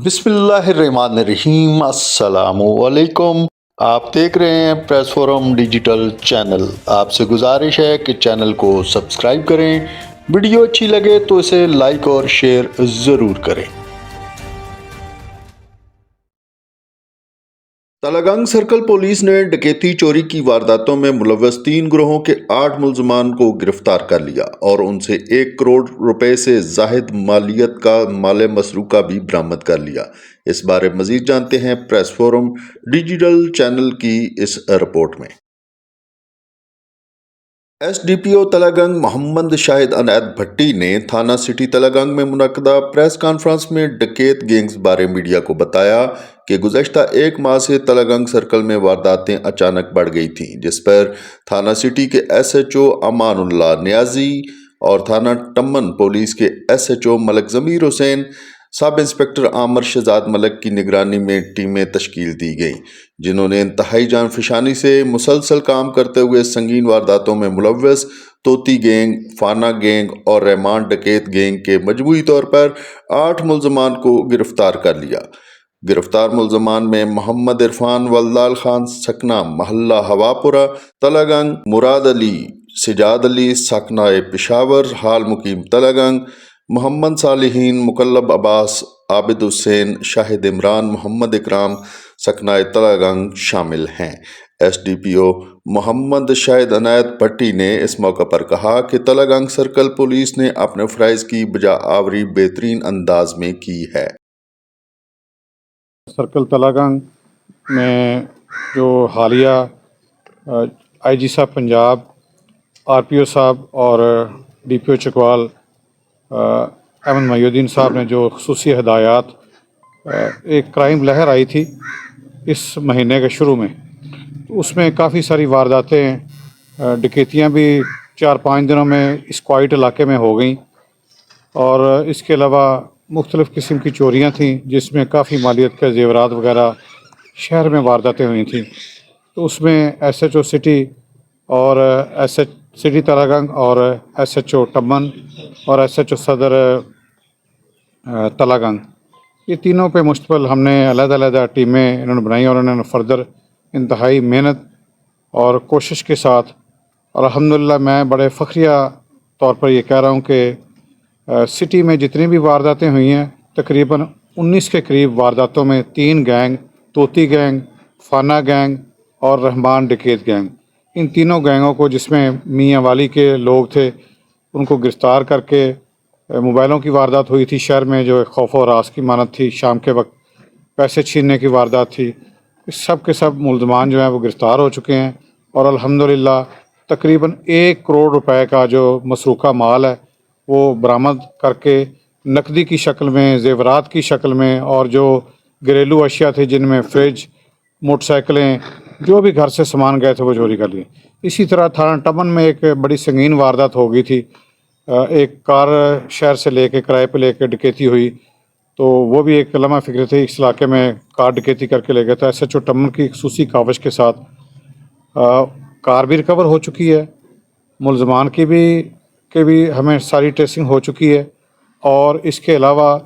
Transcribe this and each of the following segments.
بسم اللہ الرحمن الرحیم، السلام علیکم۔ آپ دیکھ رہے ہیں پریس فورم ڈیجیٹل چینل۔ آپ سے گزارش ہے کہ چینل کو سبسکرائب کریں، ویڈیو اچھی لگے تو اسے لائک اور شیئر ضرور کریں۔ تلہ گنگ سرکل پولیس نے ڈکیتی چوری کی وارداتوں میں ملوث 3 گروہوں کے 8 ملزمان کو گرفتار کر لیا اور ان سے 1 کروڑ روپے سے زائد مالیت کا مال مسروقہ بھی برآمد کر لیا۔ اس بارے مزید جانتے ہیں پریس فورم ڈیجیٹل چینل کی اس رپورٹ میں۔ ایس ڈی پی او تلہ گنگ محمد شاہد عنایت بھٹی نے تھانہ سٹی تلہ گنگ میں منعقدہ پریس کانفرنس میں ڈکیت گینگز بارے میڈیا کو بتایا کہ گزشتہ 1 ماہ سے تلہ گنگ سرکل میں وارداتیں اچانک بڑھ گئی تھیں، جس پر تھانہ سٹی کے S H O Aman Ullah نیازی اور تھانہ ٹمن پولیس کے ایس ایچ او ملک ضمیر حسین، سب انسپکٹر عامر شہزاد ملک کی نگرانی میں ٹیمیں تشکیل دی گئیں، جنہوں نے انتہائی جان فشانی سے مسلسل کام کرتے ہوئے سنگین وارداتوں میں ملوث طوطی گینگ، فانا گینگ اور رحمان ڈکیت گینگ کے مجموعی طور پر 8 ملزمان کو گرفتار کر لیا۔ گرفتار ملزمان میں محمد عرفان ولدال خان سکنہ محلہ ہواپورہ تلہ گنگ، مراد علی سجاد علی سکنہ پشاور حال مقیم تلہ گنگ، محمد صالحین مکلب عباس عابد حسین شاہد عمران محمد اکرام سکنہ تلہ گنگ شامل ہیں۔ ایس ڈی پی او محمد شاہد عنایت بھٹی نے اس موقع پر کہا کہ تلہ گنگ سرکل پولیس نے اپنے فرائض کی بجا آوری بہترین انداز میں کی ہے۔ سرکل تلہ گنگ میں جو حالیہ آئی جی صاحب پنجاب، آر پی او صاحب اور ڈی پی او چکوال احمد محی الدین صاحب نے جو خصوصی ہدایات، ایک کرائم لہر آئی تھی اس مہینے کے شروع میں، اس میں کافی ساری وارداتیں، ڈکیتیاں بھی 4-5 دنوں میں اس کوائٹ علاقے میں ہو گئیں، اور اس کے علاوہ مختلف قسم کی چوریاں تھیں جس میں کافی مالیت کے زیورات وغیرہ شہر میں وارداتیں ہوئی تھیں۔ تو اس میں ایس ایچ او سٹی اور ایس ایچ سٹی تلہ گنگ اور ایس ایچ او ٹمن اور ایس ایچ او صدر تلہ گنگ، یہ تینوں پہ مشتمل ہم نے علیحدہ علیحدہ ٹیمیں انہوں نے بنائی، اور انہوں نے فردر انتہائی محنت اور کوشش کے ساتھ، اور الحمدللہ میں بڑے فخریہ طور پر یہ کہہ رہا ہوں کہ سٹی میں جتنی بھی وارداتیں ہوئی ہیں تقریباً 19 کے قریب وارداتوں میں 3 گینگ، طوطی گینگ، فانا گینگ اور رحمان ڈکیت گینگ، ان تینوں گینگوں کو، جس میں میاں والی کے لوگ تھے، ان کو گرفتار کر کے موبائلوں کی واردات ہوئی تھی شہر میں جو ایک خوف و ہراس کی مانند تھی، شام کے وقت پیسے چھیننے کی واردات تھی، سب کے سب ملزمان جو ہیں وہ گرفتار ہو چکے ہیں، اور الحمدللہ تقریباً 1 کروڑ روپے کا جو مسروقہ مال ہے وہ برآمد کر کے نقدی کی شکل میں، زیورات کی شکل میں، اور جو گھریلو اشیاء تھے جن میں فریج، موٹر سائیکلیں، جو بھی گھر سے سامان گئے تھے وہ چوری کر لیے۔ اسی طرح تھانہ ٹمن میں ایک بڑی سنگین واردات ہو گئی تھی، ایک کار شہر سے لے کے کرائے پہ لے کے ڈکیتی ہوئی، تو وہ بھی ایک لمحہ فکر تھی، اس علاقے میں کار ڈکیتی کر کے لے گیا تھا۔ ایس ایچ او ٹمن کی خصوصی کاوش کے ساتھ کار بھی ریکور ہو چکی ہے، ملزمان کی بھی ہمیں ساری ٹریسنگ ہو چکی ہے، اور اس کے علاوہ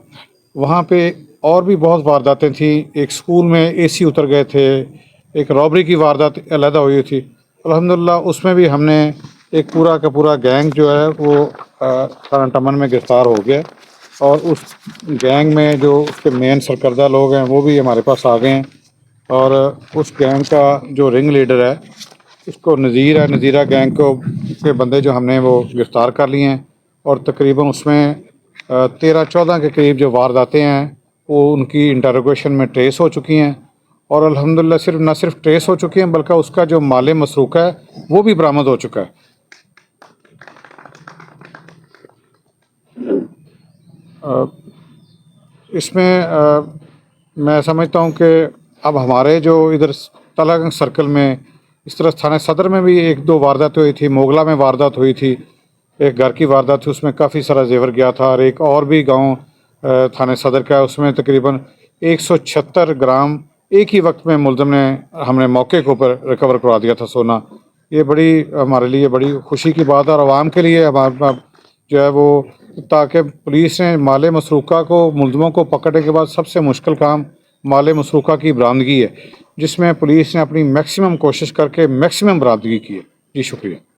وہاں پہ اور بھی بہت وارداتیں تھیں۔ ایک سکول میں اے سی اتر گئے تھے، ایک رابری کی واردات علیحدہ ہوئی تھی، الحمدللہ اس میں بھی ہم نے ایک پورا کا پورا گینگ جو ہے وہ تھانہ ٹمن میں گرفتار ہو گیا، اور اس گینگ میں جو اس کے مین سرکردہ لوگ ہیں وہ بھی ہمارے پاس آ گئے ہیں، اور اس گینگ کا جو رنگ لیڈر ہے اس کو نذیرہ گینگ کے بندے جو ہم نے وہ گرفتار کر لیے ہیں، اور تقریباً اس میں 13-14 کے قریب جو وارداتیں ہیں وہ ان کی انٹروگیشن میں ٹریس ہو چکی ہیں، اور الحمدللہ نہ صرف ٹریس ہو چکی ہیں بلکہ اس کا جو مال مسروقہ ہے وہ بھی برآمد ہو چکا ہے۔ اس میں میں سمجھتا ہوں کہ اب ہمارے جو ادھر تلہ گنگ سرکل میں، اس طرح تھانہ صدر میں بھی 1-2 واردات ہوئی تھی، موگلا میں واردات ہوئی تھی، ایک گھر کی واردات تھی، اس میں کافی سارا زیور گیا تھا، اور ایک اور بھی گاؤں تھانہ صدر کا ہے، اس میں تقریباً 176 گرام ایک ہی وقت میں ملزم نے ہم نے موقع کے اوپر ریکور کروا دیا تھا سونا۔ یہ بڑی ہمارے لیے بڑی خوشی کی بات ہے، اور عوام کے لیے جو ہے وہ تاکہ پولیس نے مال مسروقہ کو ملزموں کو پکڑنے کے بعد سب سے مشکل کام مال مسروقہ کی برآمدگی ہے، جس میں پولیس نے اپنی میکسیمم کوشش کر کے میکسیمم برآمدگی کی ہے۔ جی شکریہ۔